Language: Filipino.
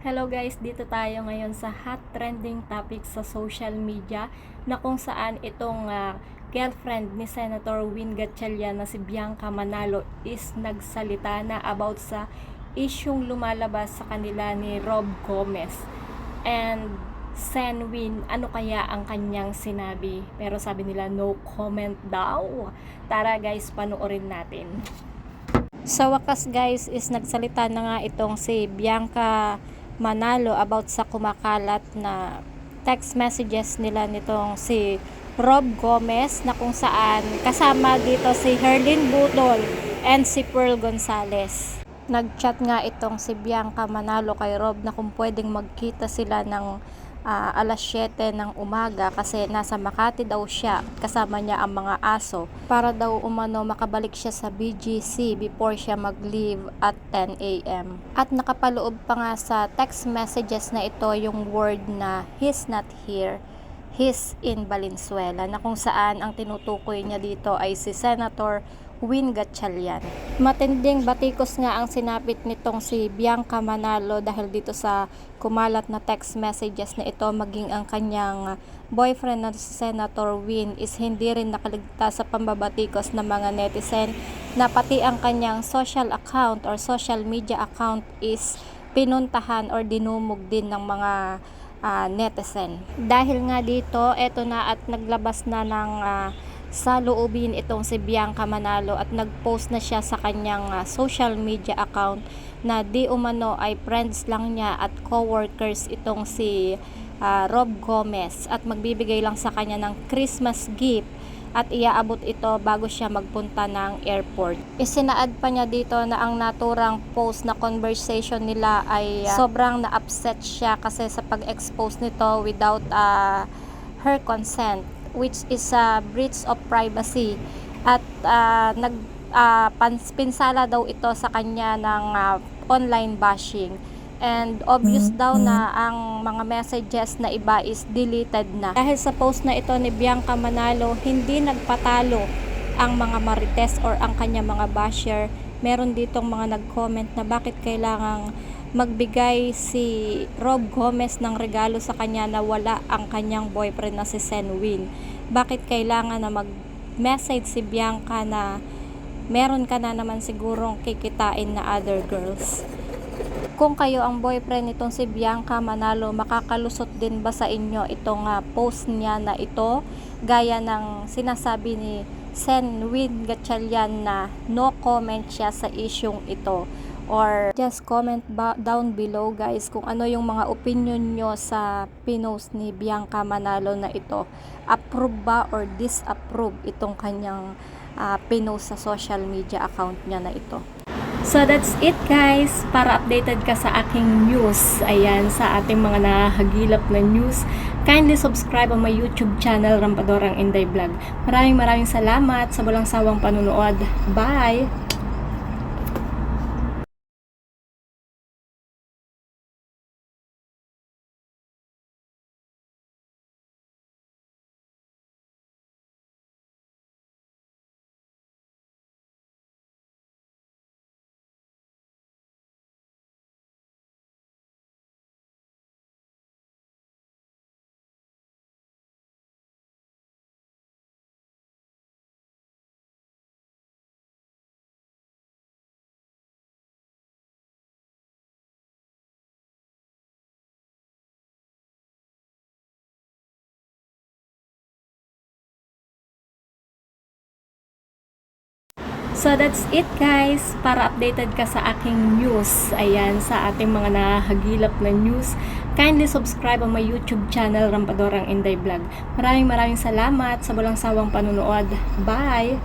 Hello guys, dito tayo ngayon sa hot trending topic sa social media na kung saan itong girlfriend ni Senator Win Gatchalian na si Bianca Manalo is nagsalita na about sa isyung lumalabas sa kanila ni Rob Gomez. And Sen Win, ano kaya ang kanyang sinabi? Pero sabi nila no comment daw. Tara guys, panoorin natin. Sa wakas guys is nagsalita na nga itong si Bianca Manalo about sa kumakalat na text messages nila nitong si Rob Gomez na kung saan kasama dito si Herlin Budol and si Pearl Gonzalez. Nagchat nga itong si Bianca Manalo kay Rob na kung pwedeng magkita sila ng alas 7 ng umaga kasi nasa Makati daw siya, kasama niya ang mga aso para daw umano makabalik siya sa BGC before siya mag-leave at 10 AM. At nakapaloob pa nga sa text messages na ito yung word na he's not here, he's in Valenzuela, na kung saan ang tinutukoy niya dito ay si Senator Win Gatchalian. Matinding batikos nga ang sinapit nitong si Bianca Manalo dahil dito sa kumalat na text messages na ito, maging ang kanyang boyfriend na si Senator Win is hindi rin nakaligtas sa pambabatikos ng mga netizen na pati ang kanyang social account or social media account is pinuntahan or dinumog din ng mga netizen. Dahil nga dito, eto na at naglabas na ng sa loobin itong si Bianca Manalo at nagpost na siya sa kanyang social media account na di umano ay friends lang niya at co-workers itong si Rob Gomez at magbibigay lang sa kanya ng Christmas gift at iaabot ito bago siya magpunta ng airport. Isinaad pa niya dito na ang naturang post na conversation nila ay sobrang na-upset siya kasi sa pag-expose nito without her consent, which is a breach of privacy at pinsala daw ito sa kanya ng online bashing and obvious daw na ang mga messages na iba is deleted na. Dahil sa post na ito ni Bianca Manalo, hindi nagpatalo ang mga marites or ang kanya mga basher. Meron ditong mga nag-comment na bakit kailangang magbigay si Rob Gomez ng regalo sa kanya na wala ang kanyang boyfriend na si Sen Win. Bakit kailangan na mag-message si Bianca na meron ka na naman sigurong kikitain na other girls? Kung kayo ang boyfriend nitong si Bianca Manalo, makakalusot din ba sa inyo itong post niya na ito? Gaya ng sinasabi ni Sen Win Gatchalian na no comment siya sa isyung ito. Or just comment down below guys kung ano yung mga opinion nyo sa pinost ni Bianca Manalo na ito. Approve ba or disapprove itong kanyang pinost sa social media account niya na ito? So that's it guys, para updated ka sa aking news, ayan, sa ating mga nahagilap na news, kindly subscribe ang my YouTube channel, Rampadorang Inday Vlog. Maraming salamat sa walang sawang panunood. Bye! So that's it guys, para updated ka sa aking news, ayan, sa ating mga nahagilap na news, kindly subscribe ang my YouTube channel, Rampadorang Inday Vlog. Maraming salamat sa walang sawang panunood. Bye!